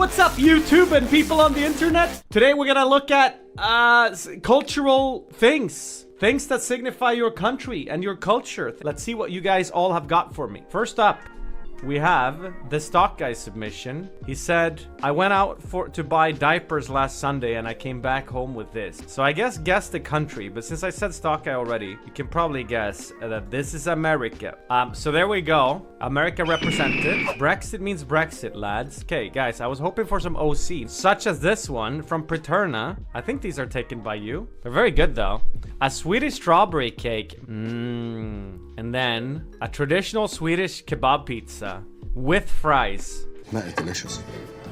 What's up, YouTube and people on the internet? Today we're gonna look at cultural things. Things that signify your country and your culture. Let's see what you guys all have got for me. First up, we have the Stock Guy submission. He said, I went out to buy diapers last Sunday and I came back home with this. So I guess the country, but since I said Stock Guy already, you can probably guess that this is America. So there we go. America represented. Brexit means Brexit, lads. Okay, guys, I was hoping for some OC, such as this one from Paterna. I think these are taken by you. They're very good though. A Swedish strawberry cake. And then a traditional Swedish kebab pizza with fries. That is delicious.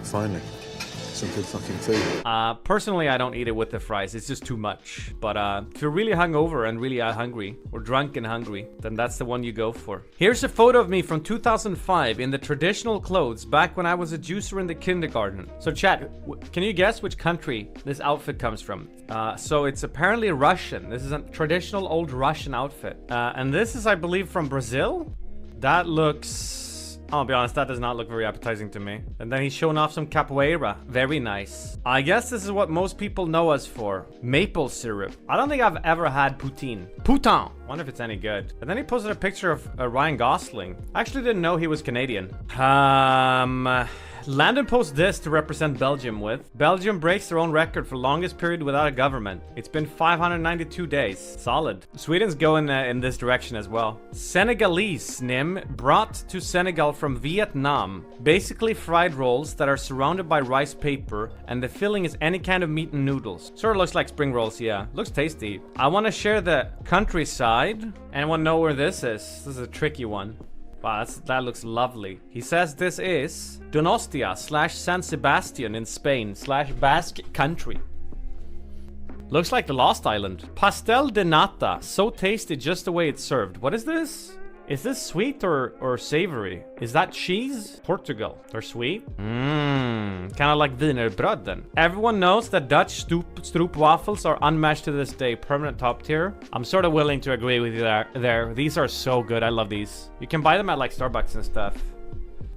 Finally, some good fucking food. Personally, I don't eat it with the fries. It's just too much. But if you're really hungover and really hungry, or drunk and hungry, then that's the one you go for. Here's a photo of me from 2005 in the traditional clothes back when I was a juicer in the kindergarten. So chat, can you guess which country this outfit comes from? So it's apparently Russian. This is a traditional old Russian outfit. And this is, I believe, from Brazil. That looks... I'll be honest, that does not look very appetizing to me. And then he's showing off some capoeira. Very nice. I guess this is what most people know us for. Maple syrup. I don't think I've ever had poutine. Poutin. Wonder if it's any good. And then he posted a picture of Ryan Gosling. I actually didn't know he was Canadian. Landon posts this to represent Belgium with. Belgium breaks their own record for longest period without a government. It's been 592 days. Solid. Sweden's going in this direction as well. Senegalese NymN brought to Senegal from Vietnam. Basically fried rolls that are surrounded by rice paper and the filling is any kind of meat and noodles. Sort of looks like spring rolls, yeah. Looks tasty. I want to share the countryside. Anyone know where this is? This is a tricky one. Wow, that looks lovely. He says this is Donostia / San Sebastian in Spain / Basque country. Looks like the Lost Island. Pastel de nata. So tasty just the way it's served. What is this? Is this sweet or savory? Is that cheese? Portugal. Or sweet? Kind of like wienerbröd then. Everyone knows that Dutch stroop waffles are unmatched to this day. Permanent top tier. I'm sort of willing to agree with you there. These are so good. I love these. You can buy them at like Starbucks and stuff.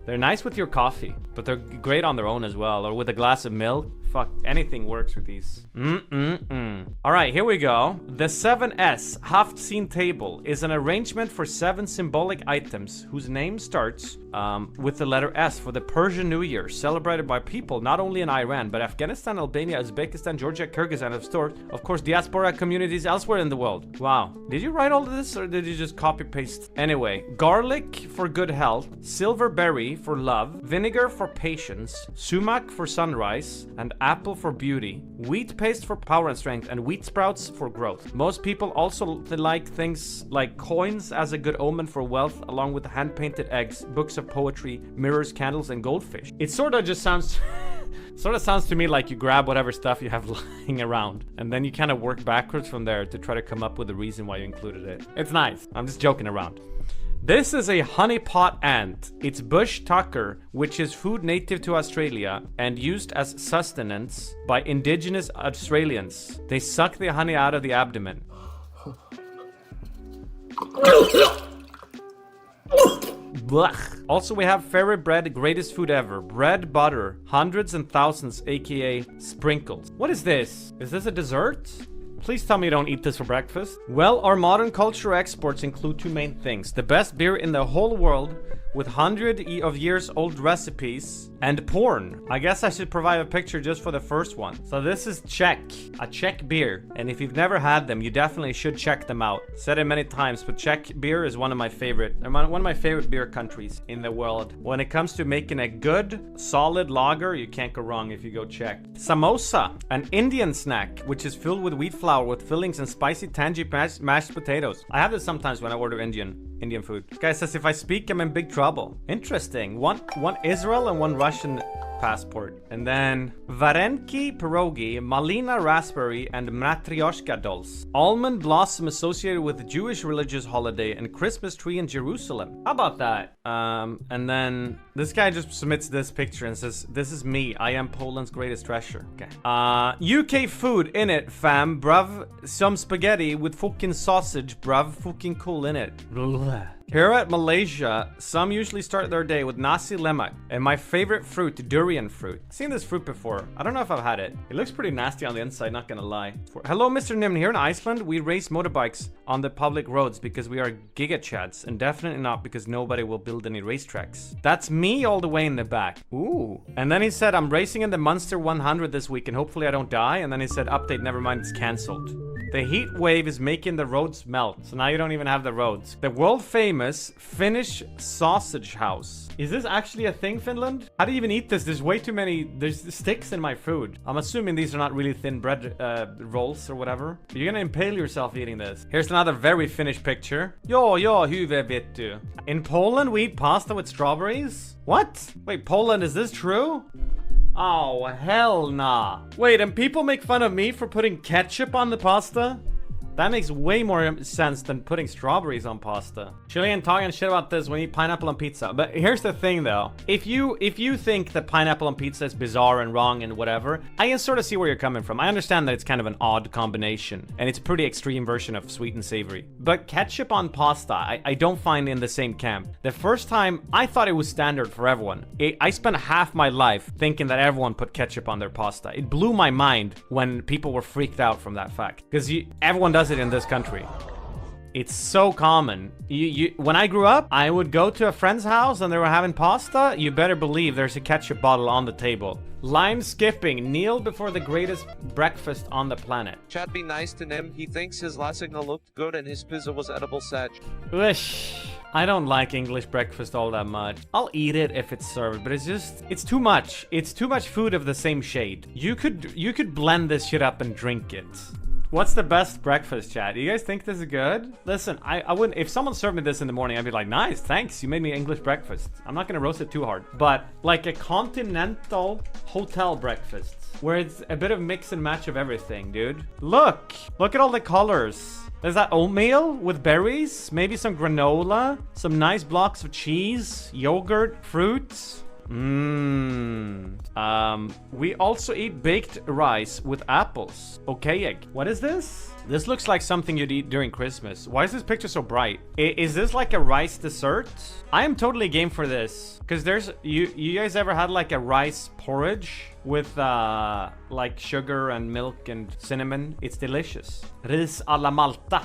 They're nice with your coffee, but they're great on their own as well. Or with a glass of milk. Fuck, anything works with these. All right, here we go. The 7S Haftseen table is an arrangement for 7 symbolic items whose name starts with the letter S for the Persian New Year, celebrated by people not only in Iran, but Afghanistan, Albania, Uzbekistan, Georgia, Kyrgyzstan, of course, diaspora communities elsewhere in the world. Wow. Did you write all of this or did you just copy paste? Anyway, garlic for good health, silver berry for love, vinegar for patience, sumac for sunrise, and apple for beauty, wheat paste for power and strength, and wheat sprouts for growth. Most people also like things like coins as a good omen for wealth, along with hand-painted eggs, books of poetry, mirrors, candles, and goldfish. It sort of just sounds... sort of sounds to me like you grab whatever stuff you have lying around, and then you kind of work backwards from there to try to come up with a reason why you included it. It's nice. I'm just joking around. This is a honeypot ant. It's bush tucker, which is food native to Australia and used as sustenance by indigenous Australians. They suck the honey out of the abdomen. Blech. Also, we have fairy bread, greatest food ever. Bread, butter, hundreds and thousands, aka sprinkles. What is this? Is this a dessert? Please tell me you don't eat this for breakfast. Well, our modern culture exports include 2 main things. The best beer in the whole world with 100 of years old recipes and porn. I guess I should provide a picture just for the first one. So this is Czech, a Czech beer. And if you've never had them, you definitely should check them out. Said it many times, but Czech beer is one of my favorite beer countries in the world. When it comes to making a good, solid lager, you can't go wrong if you go Czech. Samosa, an Indian snack, which is filled with wheat flour with fillings and spicy tangy mashed potatoes. I have this sometimes when I order Indian food. This guy says if I speak, I'm in big trouble. Interesting. One Israel and one Russian passport. And then Varenki pierogi, Malina raspberry, and Matryoshka dolls. Almond blossom associated with the Jewish religious holiday and Christmas tree in Jerusalem. How about that? And then This guy just submits this picture and says, "This is me. I am Poland's greatest treasure." Okay. UK food in it, fam, bruv. Some spaghetti with fucking sausage, bruv. Fucking cool in it. Here at Malaysia, some usually start their day with nasi lemak and my favorite fruit, durian fruit. Seen this fruit before. I don't know if I've had it. It looks pretty nasty on the inside, not gonna lie. Hello, Mr. NymN. Here in Iceland, we race motorbikes on the public roads because we are gigachads, and definitely not because nobody will build any racetracks. That's me all the way in the back. Ooh. And then he said, I'm racing in the Munster 100 this week and hopefully I don't die. And then he said, update, never mind, it's cancelled. The heat wave is making the roads melt, so now you don't even have the roads. The world famous Finnish sausage house. Is this actually a thing, Finland? How do you even eat this? There's way too many, there's sticks in my food. I'm assuming these are not really thin bread rolls or whatever. You're gonna impale yourself eating this. Here's another very Finnish picture. Ja, huvud vet du. In Poland, we eat pasta with strawberries? What? Wait, Poland, is this true? Oh, hell nah. Wait, and people make fun of me for putting ketchup on the pasta? That makes way more sense than putting strawberries on pasta. Chilean talking shit about this when you eat pineapple on pizza. But here's the thing though. If you think that pineapple on pizza is bizarre and wrong and whatever, I can sort of see where you're coming from. I understand that it's kind of an odd combination. And it's a pretty extreme version of sweet and savory. But ketchup on pasta, I don't find in the same camp. The first time, I thought it was standard for everyone. I spent half my life thinking that everyone put ketchup on their pasta. It blew my mind when people were freaked out from that fact. Because everyone does it in this country. It's so common. When I grew up, I would go to a friend's house and they were having pasta. You better believe there's a ketchup bottle on the table. Line skipping. Kneel before the greatest breakfast on the planet. Chat, be nice to NymN. He thinks his lasagna looked good and his pizza was edible, Sag. Wish. I don't like English breakfast all that much. I'll eat it if it's served, but it's too much. It's too much food of the same shade. You could blend this shit up and drink it. What's the best breakfast, chat? You guys think this is good? Listen, I wouldn't, if someone served me this in the morning, I'd be like, nice, thanks, you made me English breakfast. I'm not gonna roast it too hard. But like a continental hotel breakfast, where it's a bit of mix and match of everything, dude. Look at all the colors. There's that oatmeal with berries, maybe some granola, some nice blocks of cheese, yogurt, fruits. We also eat baked rice with apples. Okay, egg. What is this? This looks like something you'd eat during Christmas. Why is this picture so bright? Is this like a rice dessert? I am totally game for this. Because there's, you guys ever had like a rice porridge with like sugar and milk and cinnamon? It's delicious. Ris alla Malta.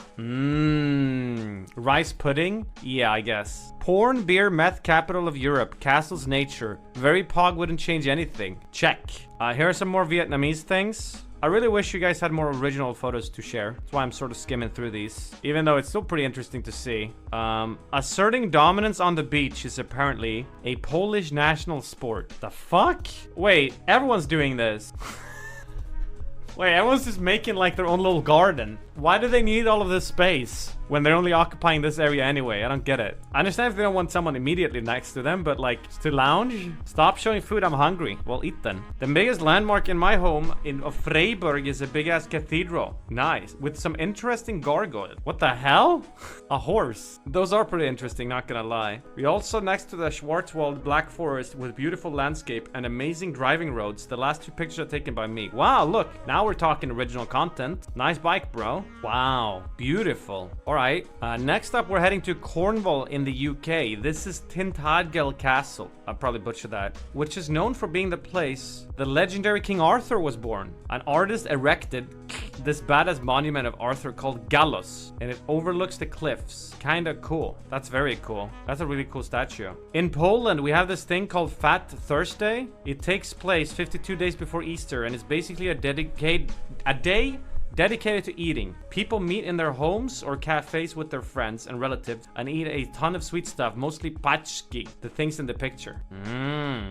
Rice pudding? Yeah, I guess. Porn, beer, meth, capital of Europe. Castles, nature. Very pog, wouldn't change anything. Check. Here are some more Vietnamese things. I really wish you guys had more original photos to share. That's why I'm sort of skimming through these. Even though it's still pretty interesting to see. Asserting dominance on the beach is apparently a Polish national sport. The fuck? Wait, everyone's doing this. Wait, everyone's just making like their own little garden. Why do they need all of this space when they're only occupying this area anyway? I don't get it. I understand if they don't want someone immediately next to them, but like, to lounge? Stop showing food, I'm hungry. Well, eat then. The biggest landmark in my home of Freiburg is a big-ass cathedral. Nice. With some interesting gargoyle. What the hell? A horse. Those are pretty interesting, not gonna lie. We also next to the Schwarzwald Black Forest with beautiful landscape and amazing driving roads. The last two pictures are taken by me. Wow, look. Now we're talking original content. Nice bike, bro. Wow, beautiful. All right, next up we're heading to Cornwall in the UK. This is Tintagel Castle. I'll probably butcher that. Which is known for being the place the legendary King Arthur was born. An artist erected this badass monument of Arthur called Gallows, and it overlooks the cliffs. Kinda cool. That's very cool. That's a really cool statue. In Poland, we have this thing called Fat Thursday. It takes place 52 days before Easter, and it's basically a day dedicated to eating. People meet in their homes or cafes with their friends and relatives and eat a ton of sweet stuff, mostly paczki, the things in the picture.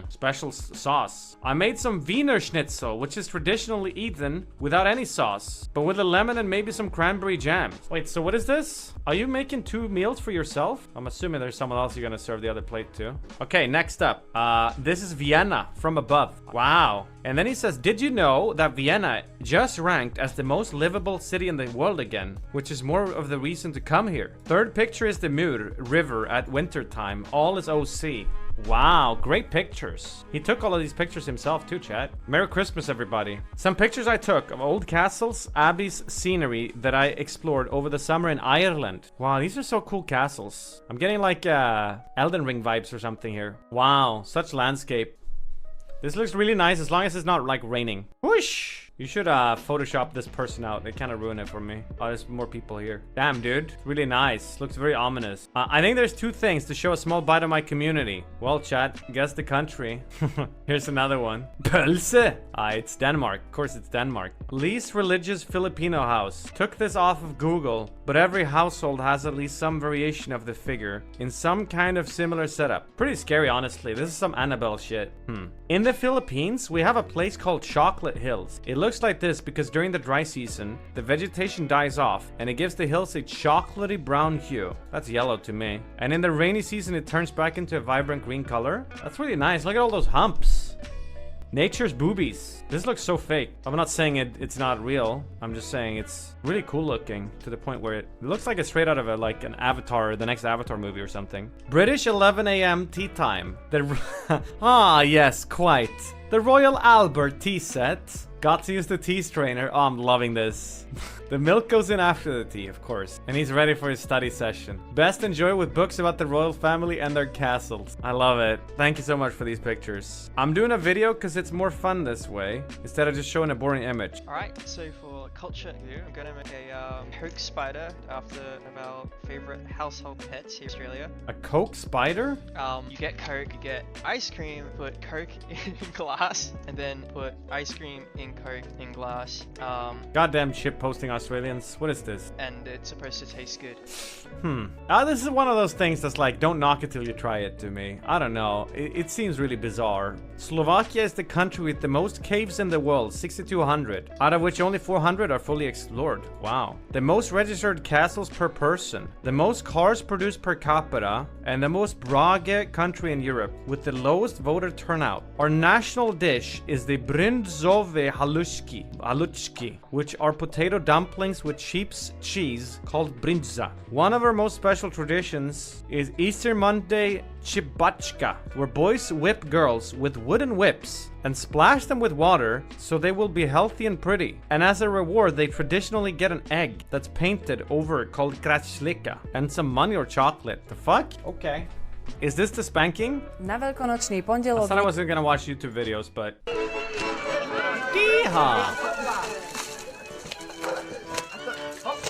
Special sauce. I made some Wiener Schnitzel, which is traditionally eaten without any sauce, but with a lemon and maybe some cranberry jam. Wait, so what is this? Are you making 2 meals for yourself? I'm assuming there's someone else you're gonna serve the other plate to. Okay, next up. This is Vienna from above. Wow. And then he says, did you know that Vienna just ranked as the most livable city in the world again, which is more of the reason to come here. Third picture is the Mur River at winter time. All is OC. Wow, great pictures. He took all of these pictures himself too, chat. Merry Christmas, everybody. Some pictures I took of old castles, abbeys, scenery that I explored over the summer in Ireland. Wow, these are so cool castles. I'm getting like Elden Ring vibes or something here. Wow, such landscape. This looks really nice as long as it's not like raining. Whoosh! You should Photoshop this person out. They kind of ruin it for me. Oh, there's more people here. Damn, dude. Really nice. Looks very ominous. I think there's two things to show a small bite of my community. Well, chat, guess the country. Here's another one. Pölse! It's Denmark. Of course, it's Denmark. Least religious Filipino house. Took this off of Google, but every household has at least some variation of the figure in some kind of similar setup. Pretty scary, honestly. This is some Annabelle shit. In the Philippines, we have a place called Chocolate Hills. It looks like this because during the dry season, the vegetation dies off and it gives the hills a chocolatey brown hue. That's yellow to me. And in the rainy season, it turns back into a vibrant green color. That's really nice. Look at all those humps. Nature's boobies. This looks so fake. I'm not saying it's not real. I'm just saying it's really cool looking to the point where it looks like it's straight out of like an Avatar, the next Avatar movie or something. British 11 a.m. tea time. Yes, quite. The Royal Albert tea set. Got to use the tea strainer. Oh, I'm loving this. The milk goes in after the tea, of course. And he's ready for his study session. Best enjoy with books about the royal family and their castles. I love it. Thank you so much for these pictures. I'm doing a video because it's more fun this way, instead of just showing a boring image. Alright, so for culture here, I'm gonna make a Coke spider after one of our favorite household pets here in Australia. A Coke spider? You get Coke, you get ice cream, put Coke in glass, and then put ice cream in Coke in glass. Goddamn shit posting Australians. What is this? And it's supposed to taste good. This is one of those things that's like, don't knock it till you try it to me. I don't know. It seems really bizarre. Slovakia is the country with the most caves in the world, 6,200, out of which only 400 are fully explored. Wow. The most registered castles per person, the most cars produced per capita, and the most brage country in Europe with the lowest voter turnout. Our national dish is the bryndzové haluchki, which are potato dumplings with sheep's cheese called bryndza. One of our most special traditions is Easter Monday chibachka, where boys whip girls with wooden whips and splash them with water so they will be healthy and pretty. And as a reward, they traditionally get an egg that's painted over called krachlika and some money or chocolate. The fuck? Okay. Is this the spanking? Na veľkonočný I pondelok. thought I wasn't gonna watch YouTube videos, but... Yeehaw!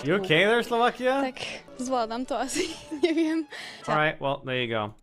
You okay there, Slovakia? Tak zvládam to asi, neviem. Alright, well, there you go.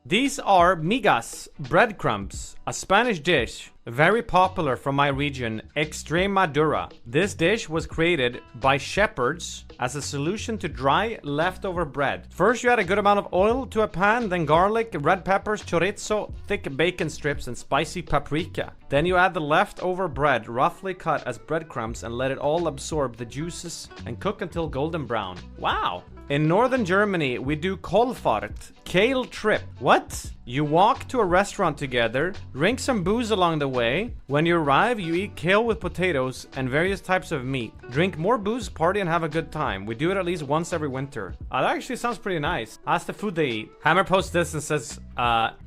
These are migas, breadcrumbs, a Spanish dish very popular from my region, Extremadura. This dish was created by shepherds as a solution to dry leftover bread. First, you add a good amount of oil to a pan, then garlic, red peppers, chorizo, thick bacon strips, and spicy paprika. Then you add the leftover bread, roughly cut as breadcrumbs, and let it all absorb the juices and cook until golden brown. Wow! In northern Germany, we do Kohlfahrt, kale trip. What? You walk to a restaurant together, drink some booze along the way. When you arrive, you eat kale with potatoes and various types of meat. Drink more booze, party, and have a good time. We do it at least once every winter. That actually sounds pretty nice. That's the food they eat. Hammer posts this and says,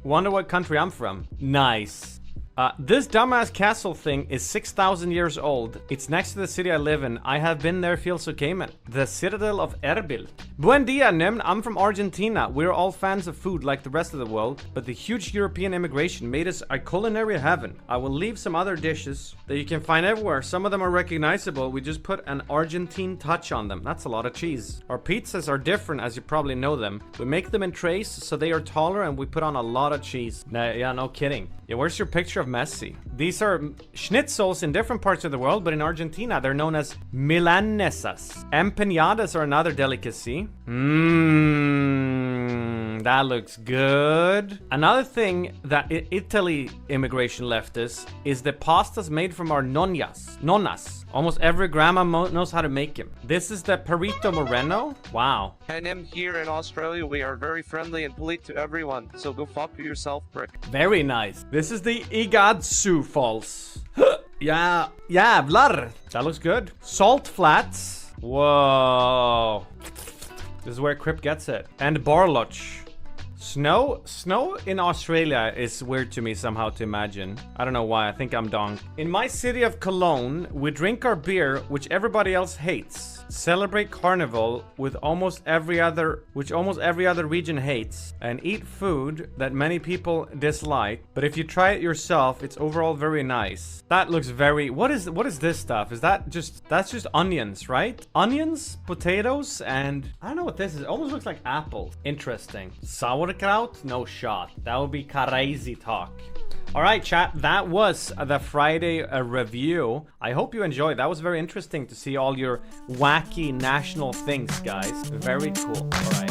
wonder what country I'm from. Nice. This dumbass castle thing is 6,000 years old. It's next to the city I live in. I have been there, feels so cayman. The citadel of Erbil. Buen dia, NymN. I'm from Argentina. We're all fans of food like the rest of the world, but the huge European immigration made us a culinary heaven. I will leave some other dishes that you can find everywhere. Some of them are recognizable. We just put an Argentine touch on them. That's a lot of cheese. Our pizzas are different, as you probably know them. We make them in trays so they are taller, and we put on a lot of cheese. Yeah, no kidding. Yeah, where's your picture of Messi? These are schnitzels in different parts of the world, but in Argentina, they're known as milanesas. Empanadas are another delicacy. That looks good. Another thing that Italy immigration left us is the pastas made from our nonnas. Almost every grandma knows how to make them. This is the Perito Moreno. Wow. And here in Australia, we are very friendly and polite to everyone. So go fuck yourself, prick. Very nice. This is the Igadsu Falls. Yeah, blar. That looks good. Salt Flats. Whoa. This is where Crip gets it. And Barloch. Snow in Australia is weird to me somehow to imagine. I don't know why. I think I'm donk. In my city of Cologne, we drink our beer, which everybody else hates. Celebrate carnival with almost every other region hates, and eat food that many people dislike. But if you try it yourself, it's overall very nice. That looks very. What is this stuff? Is that just that's just onions, right? Onions, potatoes, and I don't know what this is. It almost looks like apples. Interesting. Sauerkraut? No shot. That would be crazy talk. Alright chat, that was the Friday review. I hope you enjoyed. That was very interesting to see all your wacky national things, guys. Very cool. Alright.